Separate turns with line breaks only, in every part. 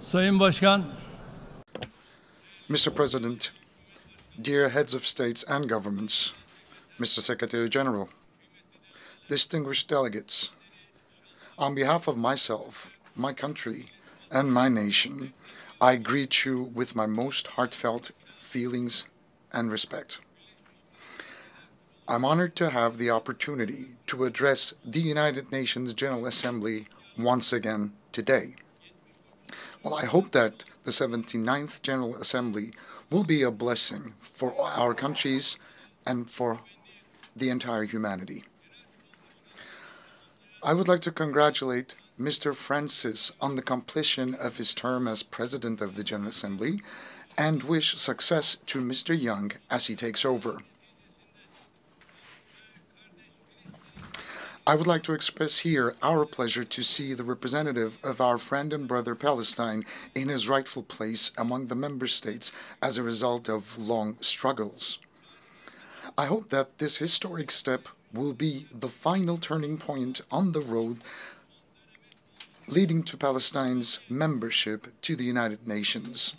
Sayın Başkan,
Mr. President, dear heads of states and governments, Mr. Secretary General, distinguished delegates, on behalf of myself, my country, and my nation, I greet you with my most heartfelt feelings and respect. I'm honored to have the opportunity to address the United Nations General Assembly once again today. Well, I hope that the 79th General Assembly will be a blessing for our countries and for the entire humanity. I would like to congratulate Mr. Francis on the completion of his term as President of the General Assembly and wish success to Mr. Young as he takes over. I would like to express here our pleasure to see the representative of our friend and brother Palestine in his rightful place among the member states as a result of long struggles. I hope that this historic step will be the final turning point on the road leading to Palestine's membership to the United Nations.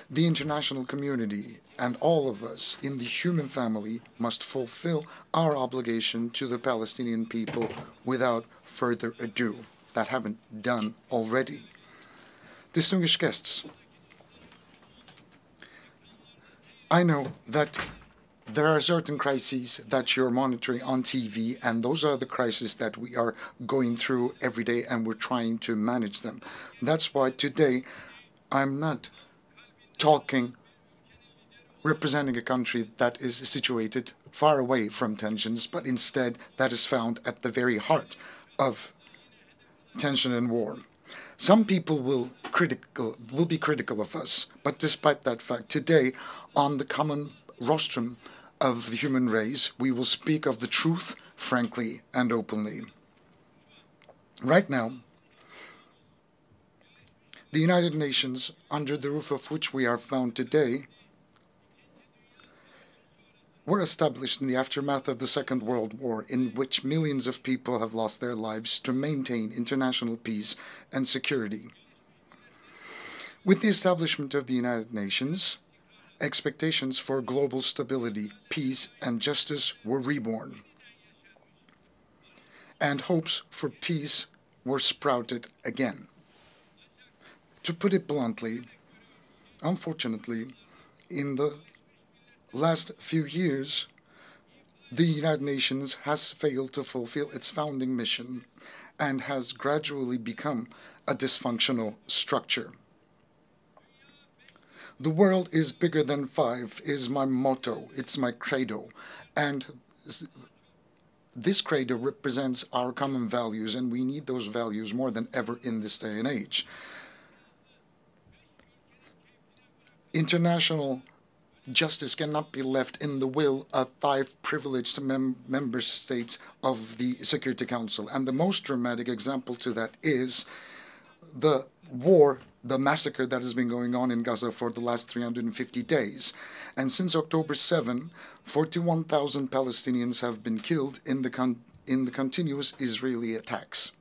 The international community and all of us in the human family must fulfill our obligation to the Palestinian people without further ado, that haven't done already. Distinguished guests, I know that there are certain crises that you're monitoring on TV, and those are the crises that we are going through every day, and we're trying to manage them. That's why today I'm not talking representing a country that is situated far away from tensions, but instead that is found at the very heart of tension and war. Some people will be critical of us, but despite that fact, today on the common rostrum of the human race, we will speak of the truth frankly and openly. Right now, the United Nations, under the roof of which we are found today, were established in the aftermath of the Second World War, in which millions of people have lost their lives to maintain international peace and security. With the establishment of the United Nations, expectations for global stability, peace, and justice were reborn. And hopes for peace were sprouted again. To put it bluntly, unfortunately, in the last few years, the United Nations has failed to fulfill its founding mission and has gradually become a dysfunctional structure. The world is bigger than five is my motto, it's my credo, and this credo represents our common values, and we need those values more than ever in this day and age. International justice cannot be left in the will of five privileged member states of the Security Council. And the most dramatic example to that is the war, the massacre that has been going on in Gaza for the last 350 days. And since October 7, 41,000 Palestinians have been killed in the continuous Israeli attacks.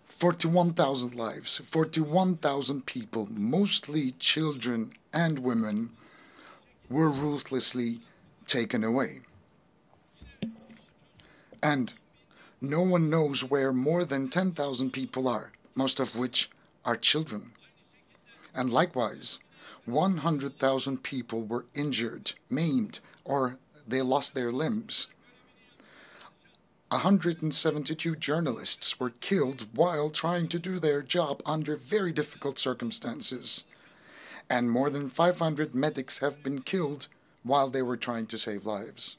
41,000 lives, 41,000 people, mostly children and women, were ruthlessly taken away. And no one knows where more than 10,000 people are, most of which are children. And likewise, 100,000 people were injured, maimed, or they lost their limbs. 172 journalists were killed while trying to do their job under very difficult circumstances. And more than 500 medics have been killed while they were trying to save lives.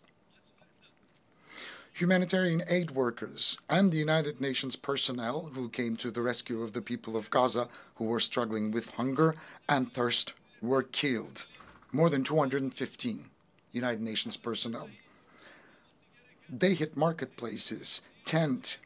Humanitarian aid workers and the United Nations personnel who came to the rescue of the people of Gaza who were struggling with hunger and thirst were killed. More than 215 United Nations personnel. They hit marketplaces, tents,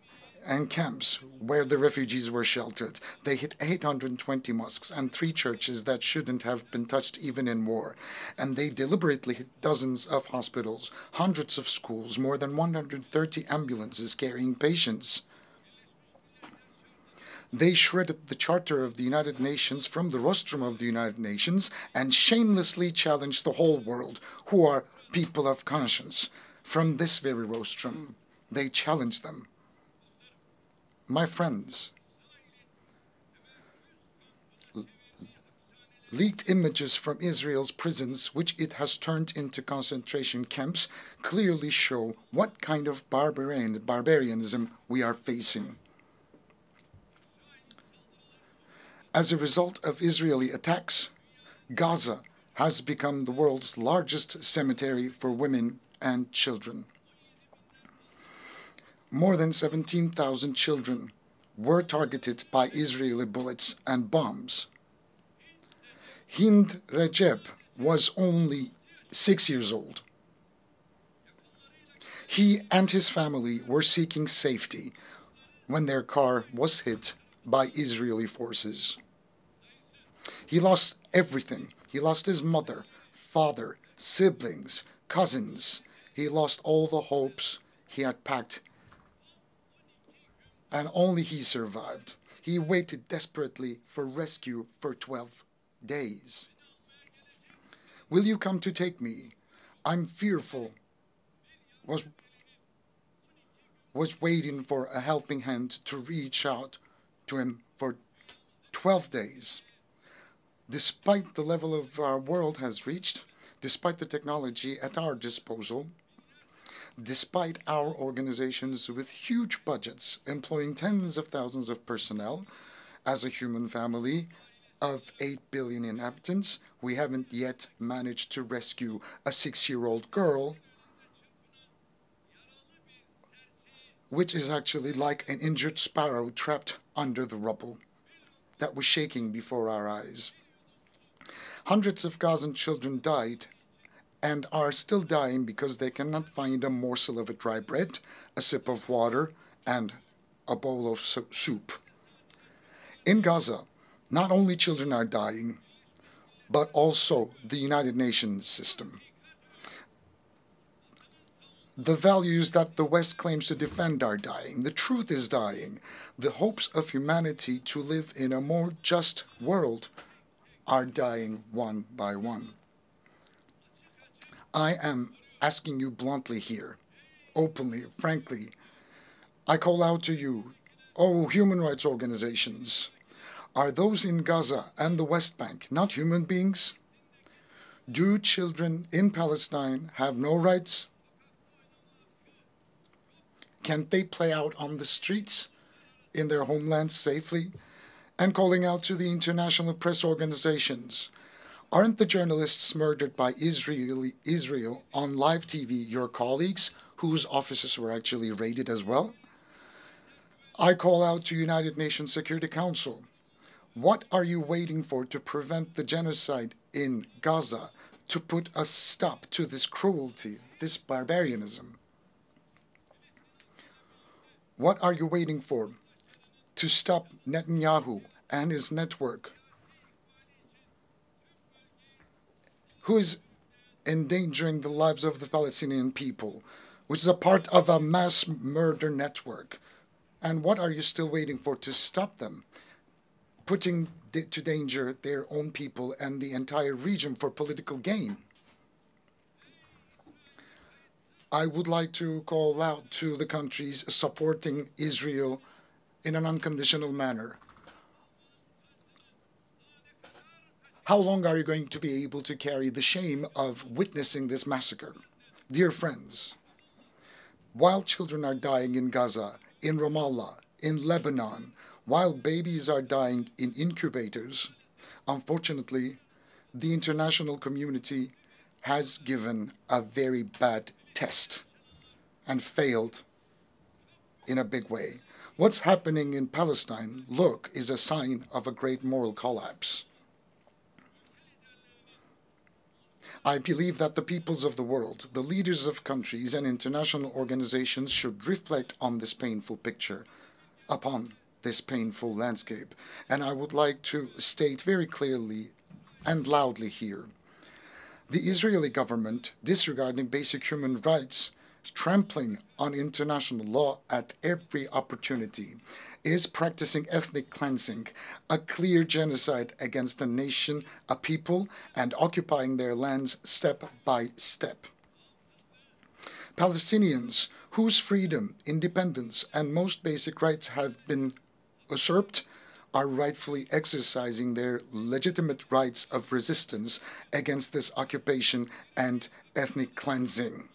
and camps where the refugees were sheltered. They hit 820 mosques and 3 churches that shouldn't have been touched even in war. And they deliberately hit dozens of hospitals, hundreds of schools, more than 130 ambulances carrying patients. They shredded the Charter of the United Nations from the rostrum of the United Nations and shamelessly challenged the whole world, who are people of conscience, from this very rostrum. They challenged them. My friends, leaked images from Israel's prisons, which it has turned into concentration camps, clearly show what kind of barbarianism we are facing. As a result of Israeli attacks, Gaza has become the world's largest cemetery for women and children. More than 17,000 children were targeted by Israeli bullets and bombs. Hind Recep was only 6 years old. He and his family were seeking safety when their car was hit by Israeli forces. He lost everything. He lost his mother, father, siblings, cousins. He lost all the hopes he had packed, and only he survived. He waited desperately for rescue for 12 days. Will you come to take me? I'm fearful. Was waiting for a helping hand to reach out to him for 12 days. Despite the level of our world has reached, despite the technology at our disposal, despite our organizations with huge budgets employing tens of thousands of personnel, as a human family of 8 billion inhabitants, we haven't yet managed to rescue a 6-year-old girl, which is actually like an injured sparrow trapped under the rubble that was shaking before our eyes. Hundreds of Gazan children died and are still dying because they cannot find a morsel of a dry bread, a sip of water, and a bowl of soup. In Gaza, not only children are dying, but also the United Nations system. The values that the West claims to defend are dying. The truth is dying. The hopes of humanity to live in a more just world are dying one by one. I am asking you bluntly here, openly, frankly. I call out to you, oh, human rights organizations. Are those in Gaza and the West Bank not human beings? Do children in Palestine have no rights? Can't they play out on the streets in their homelands safely? And calling out to the international press organizations, aren't the journalists murdered by Israel on live TV your colleagues, whose offices were actually raided as well? I call out to United Nations Security Council. What are you waiting for to prevent the genocide in Gaza, to put a stop to this cruelty, this barbarianism? What are you waiting for to stop Netanyahu and his network, who is endangering the lives of the Palestinian people, which is a part of a mass murder network? And what are you still waiting for to stop them, putting to danger their own people and the entire region for political gain? I would like to call out to the countries supporting Israel in an unconditional manner. How long are you going to be able to carry the shame of witnessing this massacre? Dear friends, while children are dying in Gaza, in Ramallah, in Lebanon, while babies are dying in incubators, unfortunately, the international community has given a very bad test and failed in a big way. What's happening in Palestine, look, is a sign of a great moral collapse. I believe that the peoples of the world, the leaders of countries and international organizations should reflect on this painful picture, upon this painful landscape. And I would like to state very clearly and loudly here, the Israeli government, disregarding basic human rights, trampling on international law at every opportunity, is practicing ethnic cleansing, a clear genocide against a nation, a people, and occupying their lands step by step. Palestinians, whose freedom, independence, and most basic rights have been usurped, are rightfully exercising their legitimate rights of resistance against this occupation and ethnic cleansing.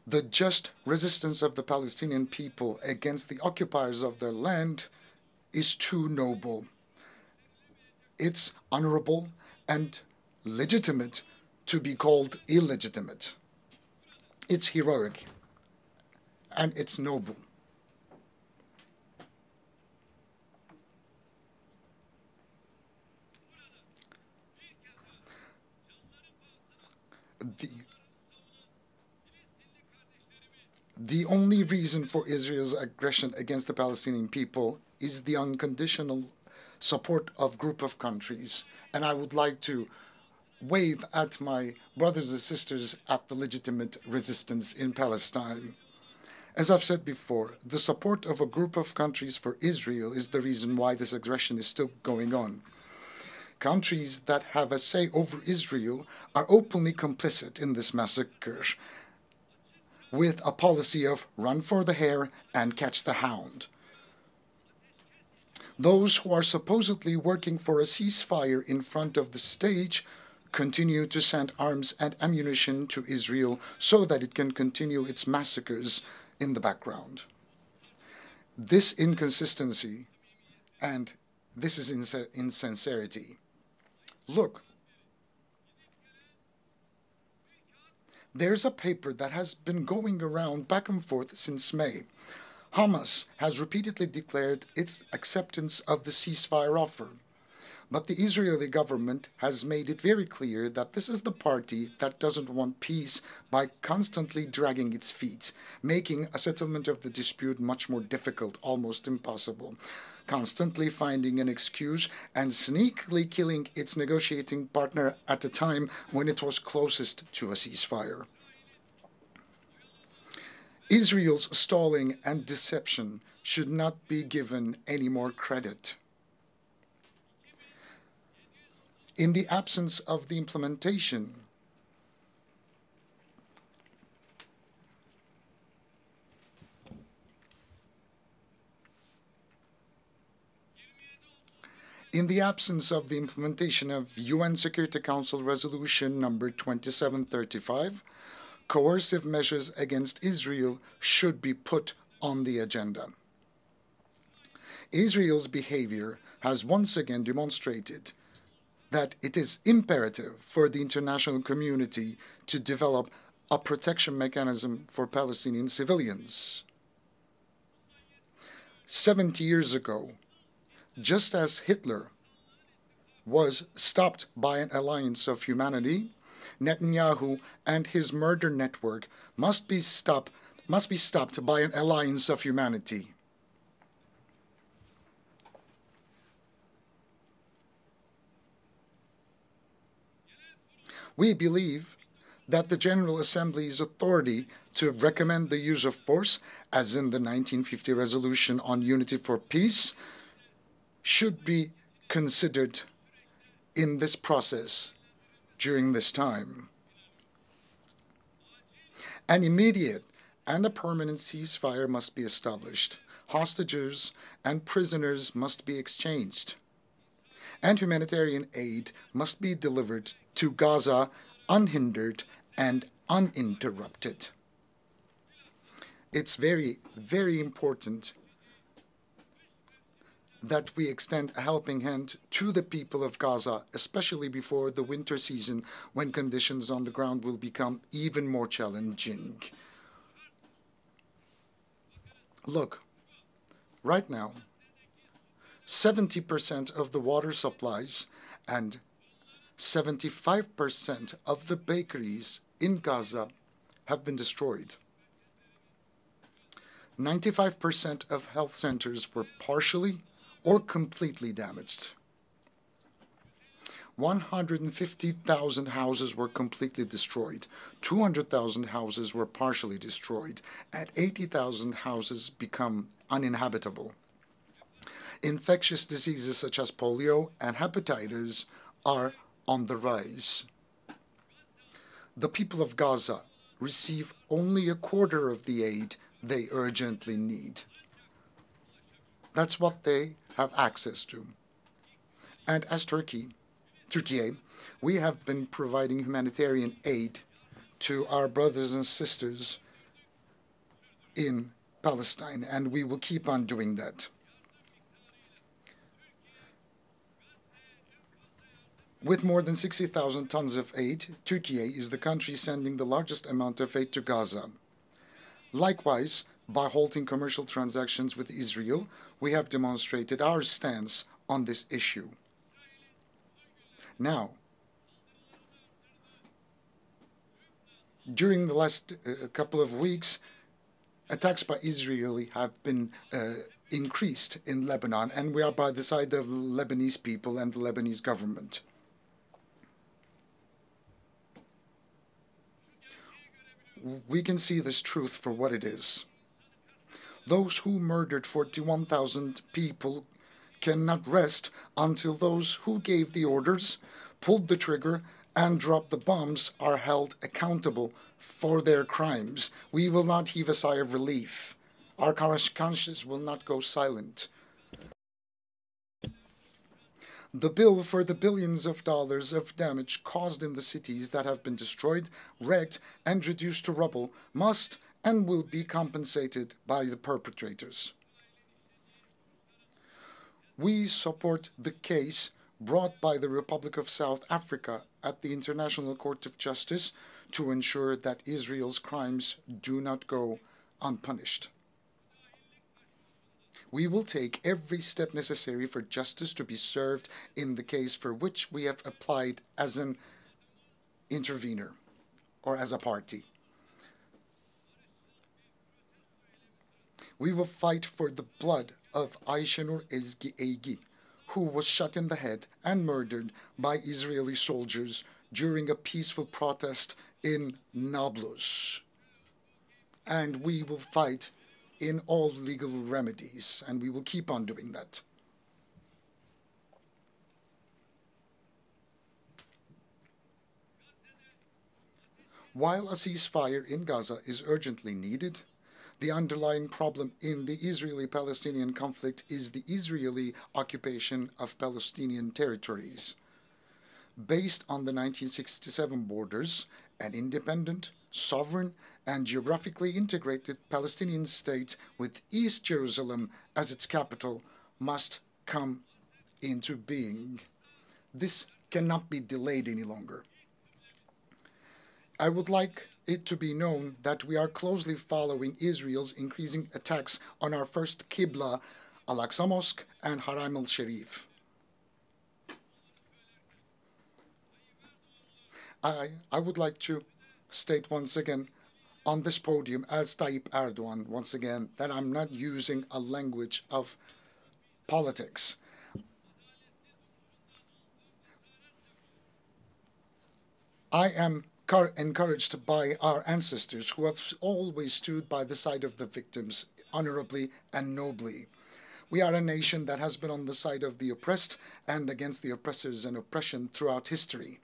The just resistance of the Palestinian people against the occupiers of their land is too noble. It's honorable and legitimate to be called illegitimate. It's heroic and it's noble. The only reason for Israel's aggression against the Palestinian people is the unconditional support of a group of countries. And I would like to wave at my brothers and sisters at the legitimate resistance in Palestine. As I've said before, the support of a group of countries for Israel is the reason why this aggression is still going on. Countries that have a say over Israel are openly complicit in this massacre, with a policy of run for the hare and catch the hound. Those who are supposedly working for a ceasefire in front of the stage continue to send arms and ammunition to Israel so that it can continue its massacres in the background. This inconsistency and this is insincerity. Look, there's a paper that has been going around back and forth since May. Hamas has repeatedly declared its acceptance of the ceasefire offer. But the Israeli government has made it very clear that this is the party that doesn't want peace by constantly dragging its feet, making a settlement of the dispute much more difficult, almost impossible, constantly finding an excuse and sneakily killing its negotiating partner at a time when it was closest to a ceasefire. Israel's stalling and deception should not be given any more credit. In the absence of the implementation of UN Security Council Resolution number 2735, coercive measures against Israel should be put on the agenda. Israel's behavior has once again demonstrated that it is imperative for the international community to develop a protection mechanism for Palestinian civilians. 70 years ago, just as Hitler was stopped by an alliance of humanity, Netanyahu and his murder network must be stopped by an alliance of humanity. We believe that the General Assembly's authority to recommend the use of force, as in the 1950 Resolution on Unity for Peace, should be considered in this process during this time. An immediate and a permanent ceasefire must be established. Hostages and prisoners must be exchanged. And humanitarian aid must be delivered to Gaza unhindered and uninterrupted. It's very, very important that we extend a helping hand to the people of Gaza, especially before the winter season when conditions on the ground will become even more challenging. Look, right now, 70% of the water supplies and 75% of the bakeries in Gaza have been destroyed. 95% of health centers were partially or completely damaged. 150,000 houses were completely destroyed, 200,000 houses were partially destroyed, and 80,000 houses become uninhabitable. Infectious diseases such as polio and hepatitis are on the rise. The people of Gaza receive only a quarter of the aid they urgently need. That's what they have access to. And as Turkiye, we have been providing humanitarian aid to our brothers and sisters in Palestine, and we will keep on doing that. With more than 60,000 tons of aid, Turkiye is the country sending the largest amount of aid to Gaza. Likewise, by halting commercial transactions with Israel, we have demonstrated our stance on this issue. Now, during the last couple of weeks, attacks by Israel have been increased in Lebanon, and we are by the side of Lebanese people and the Lebanese government. We can see this truth for what it is. Those who murdered 41,000 people cannot rest until those who gave the orders, pulled the trigger, and dropped the bombs are held accountable for their crimes. We will not heave a sigh of relief. Our conscience will not go silent. The bill for the billions of dollars of damage caused in the cities that have been destroyed, wrecked, and reduced to rubble must and will be compensated by the perpetrators. We support the case brought by the Republic of South Africa at the International Court of Justice to ensure that Israel's crimes do not go unpunished. We will take every step necessary for justice to be served in the case for which we have applied as an intervener or as a party. We will fight for the blood of Ayşenur Ezgi Eygi, who was shot in the head and murdered by Israeli soldiers during a peaceful protest in Nablus. And we will fight in all legal remedies, and we will keep on doing that. While a ceasefire in Gaza is urgently needed, the underlying problem in the Israeli-Palestinian conflict is the Israeli occupation of Palestinian territories. Based on the 1967 borders, an independent, sovereign, and geographically integrated Palestinian state with East Jerusalem as its capital must come into being. This cannot be delayed any longer. I would like it to be known that we are closely following Israel's increasing attacks on our first Qibla, Al-Aqsa Mosque, and Haram al-Sharif. I would like to state once again on this podium as Tayyip Erdogan once again that I'm not using a language of politics. I am encouraged by our ancestors who have always stood by the side of the victims honorably and nobly. We are a nation that has been on the side of the oppressed and against the oppressors and oppression throughout history.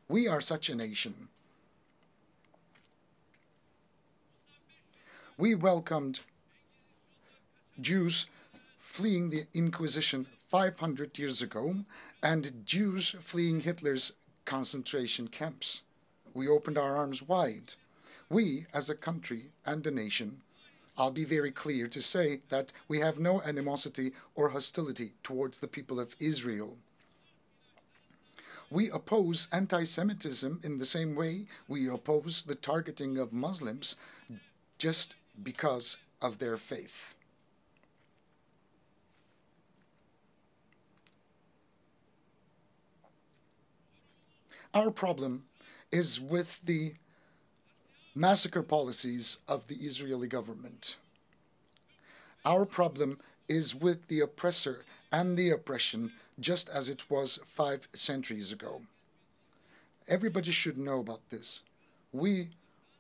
We are such a nation. We welcomed Jews fleeing the Inquisition 500 years ago and Jews fleeing Hitler's concentration camps. We opened our arms wide. We, as a country and a nation, I'll be very clear to say that we have no animosity or hostility towards the people of Israel. We oppose anti-Semitism in the same way we oppose the targeting of Muslims just because of their faith. Our problem is with the massacre policies of the Israeli government. Our problem is with the oppressor and the oppression, just as it was 5 centuries ago. Everybody should know about this. We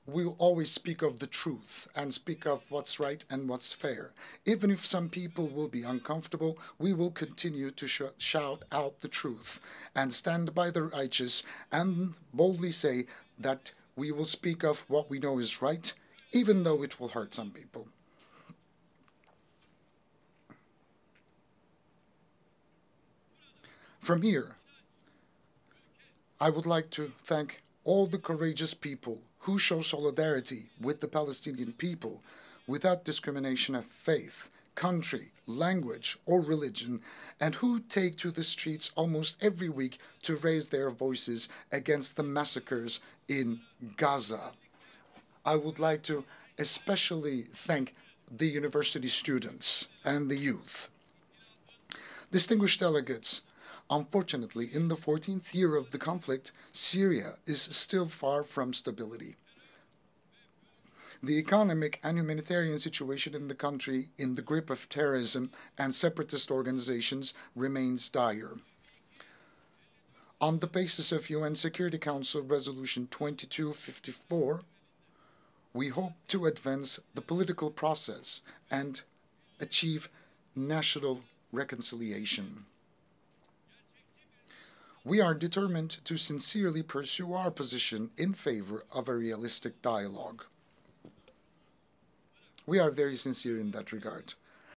will always speak of the truth and speak of what's right and what's fair. Even if some people will be uncomfortable, we will continue to shout out the truth and stand by the righteous and boldly say that we will speak of what we know is right, even though it will hurt some people. From here, I would like to thank all the courageous people who show solidarity with the Palestinian people without discrimination of faith, country, language, or religion, and who take to the streets almost every week to raise their voices against the massacres in Gaza. I would like to especially thank the university students and the youth. Distinguished delegates, unfortunately, in the 14th year of the conflict, Syria is still far from stability. The economic and humanitarian situation in the country, in the grip of terrorism and separatist organizations, remains dire. On the basis of UN Security Council Resolution 2254, we hope to advance the political process and achieve national reconciliation. We are determined to sincerely pursue our position in favor of a realistic dialogue. We are very sincere in that regard.